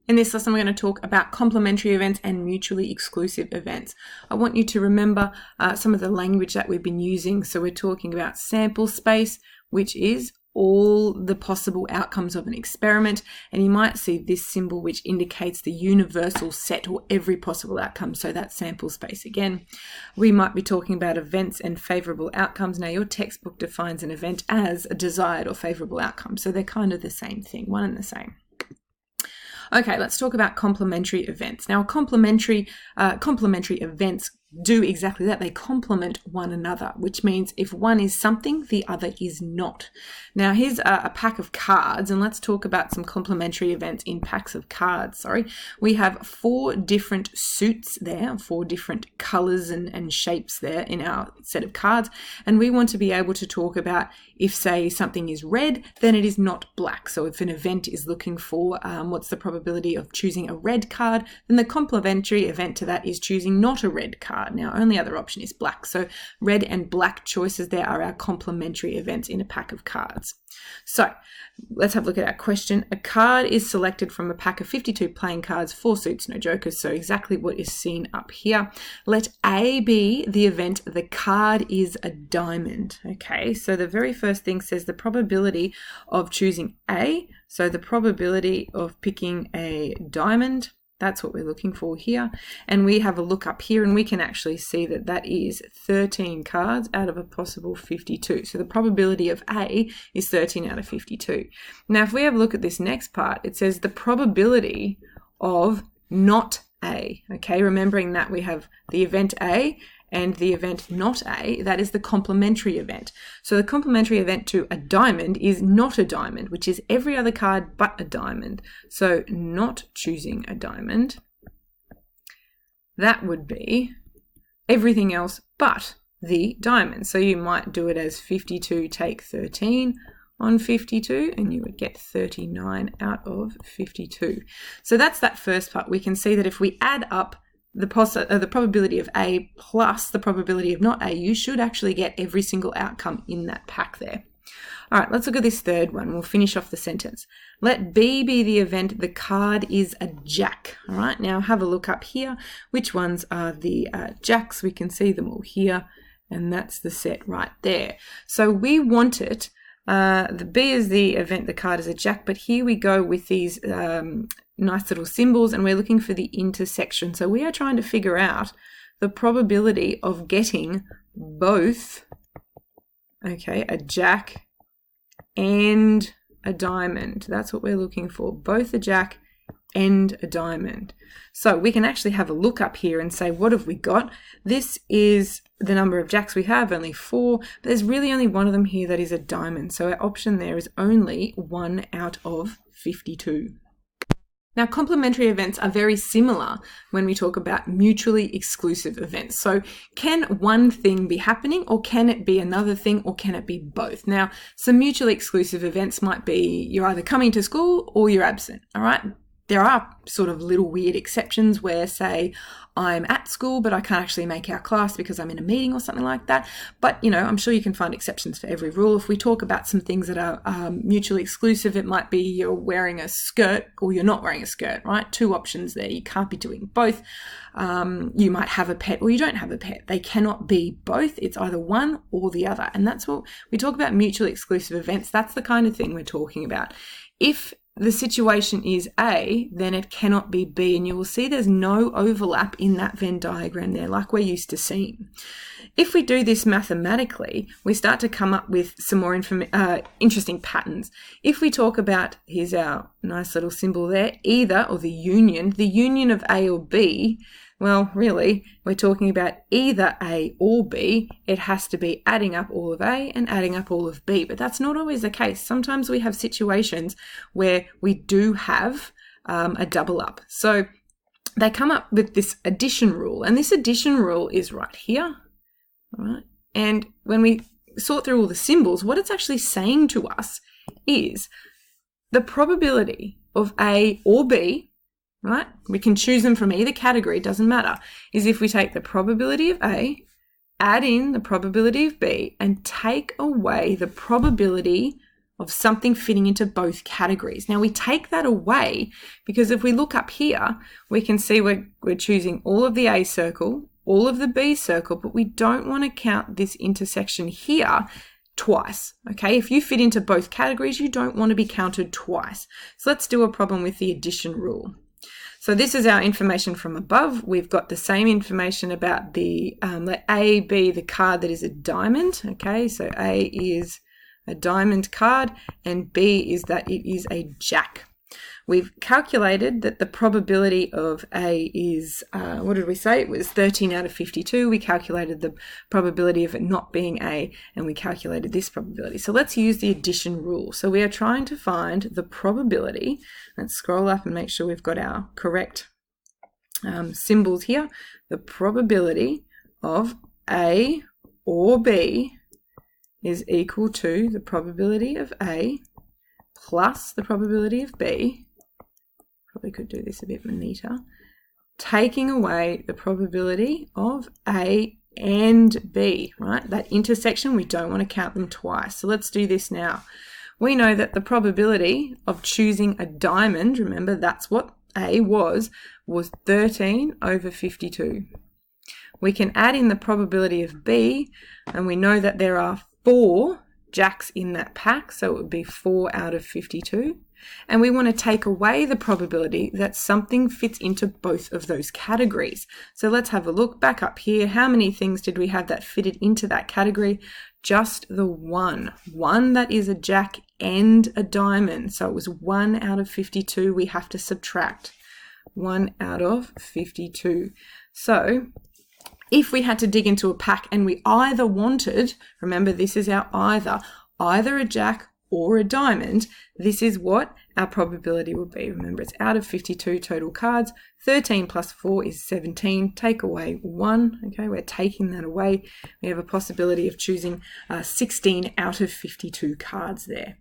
In this lesson, we're going to talk about complementary events and mutually exclusive events. I want you to remember some of the language that we've been using. So we're talking about sample space, which is all the possible outcomes of an experiment. And you might see this symbol, which indicates the universal set or every possible outcome. So that's sample space again. We might be talking about events and favorable outcomes. Now, your textbook defines an event as a desired or favorable outcome. So they're kind of the same thing, one and the same. Okay, let's talk about complementary events. Now, complementary events do exactly that. They complement one another, which means if one is something, the other is not. Now, here's a pack of cards, and let's talk about some complementary events in packs of cards. We have 4 different suits there, 4 different colors and shapes there in our set of cards, and we want to be able to talk about if, say, something is red, then it is not black. So if an event is looking for what's the probability of choosing a red card, then the complementary event to that is choosing not a red card. Now, only other option is black. So red and black choices there are our complementary events in a pack of cards. So let's have a look at our question. A card is selected from a pack of 52 playing cards, 4 suits, no jokers. So exactly what is seen up here. Let A be the event. The card is a diamond. Okay, so the very first thing says the probability of choosing A. So the probability of picking a diamond, that's what we're looking for here. And we have a look up here and we can actually see that that is 13 cards out of a possible 52. So the probability of A is 13 out of 52. Now, if we have a look at this next part, it says the probability of not A. Okay, remembering that we have the event A and the event not A, that is the complementary event. So the complementary event to a diamond is not a diamond, which is every other card but a diamond. So not choosing a diamond, that would be everything else but the diamond. So you might do it as 52 take 13 on 52, and you would get 39 out of 52. So that's that first part. We can see that if we add up the probability of A plus the probability of not A, you should actually get every single outcome in that pack there. All right, let's look at this third one. We'll finish off the sentence. Let B be the event. The card is a jack. All right, now have a look up here. Which ones are the jacks? We can see them all here, and that's the set right there. So we want it. The B is the event, the card is a jack, but here we go with these nice little symbols, and we're looking for the intersection. So we are trying to figure out the probability of getting both, okay, a jack and a diamond. That's what we're looking for, both a jack and a diamond. So we can actually have a look up here and say, what have we got? This is the number of jacks we have, only 4, but there's really only one of them here that is a diamond. So our option there is only 1 out of 52. Now, complementary events are very similar when we talk about mutually exclusive events. So can one thing be happening, or can it be another thing, or can it be both? Now, some mutually exclusive events might be you're either coming to school or you're absent, all right? There are sort of little weird exceptions where, say, I'm at school, but I can't actually make our class because I'm in a meeting or something like that. But, you know, I'm sure you can find exceptions for every rule. If we talk about some things that are mutually exclusive, it might be you're wearing a skirt or you're not wearing a skirt, right? 2 options there. You can't be doing both. You might have a pet or you don't have a pet. They cannot be both. It's either one or the other. And that's what we talk about mutually exclusive events. That's the kind of thing we're talking about. If the situation is A, then it cannot be B, and you will see there's no overlap in that Venn diagram there like we're used to seeing. If we do this mathematically, we start to come up with some more interesting patterns. If we talk about, here's our nice little symbol there, either, or the union of A or B, well, really, we're talking about either A or B. It has to be adding up all of A and adding up all of B, but that's not always the case. Sometimes we have situations where we do have a double up. So they come up with this addition rule, and this addition rule is right here, all right? And when we sort through all the symbols, what it's actually saying to us is the probability of A or B, right? We can choose them from either category, doesn't matter, is if we take the probability of A, add in the probability of B, and take away the probability of something fitting into both categories. Now we take that away because if we look up here, we can see we're choosing all of the A circle, all of the B circle, but we don't want to count this intersection here twice. Okay, if you fit into both categories, you don't want to be counted twice. So let's do a problem with the addition rule. So this is our information from above. We've got the same information about the, let A be the card that is a diamond. Okay, so A is a diamond card and B is that it is a jack. We've calculated that the probability of A is, what did we say? It was 13 out of 52. We calculated the probability of it not being A, and we calculated this probability. So let's use the addition rule. So we are trying to find the probability. Let's scroll up and make sure we've got our correct symbols here. The probability of A or B is equal to the probability of A plus the probability of B. Probably could do this a bit neater. Taking away the probability of A and B, right? That intersection, we don't want to count them twice. So let's do this now. We know that the probability of choosing a diamond, remember that's what A was 13 over 52. We can add in the probability of B, and we know that there are 4 jacks in that pack, so it would be 4 out of 52. And we want to take away the probability that something fits into both of those categories. So let's have a look back up here. How many things did we have that fitted into that category? Just the one that is a jack and a diamond. So it was 1 out of 52 we have to subtract. 1 out of 52. So if we had to dig into a pack and we either wanted, remember this is our either a jack or a diamond, this is what our probability would be. Remember, it's out of 52 total cards. 13 plus 4 is 17. Take away 1. Okay, we're taking that away. We have a possibility of choosing 16 out of 52 cards there.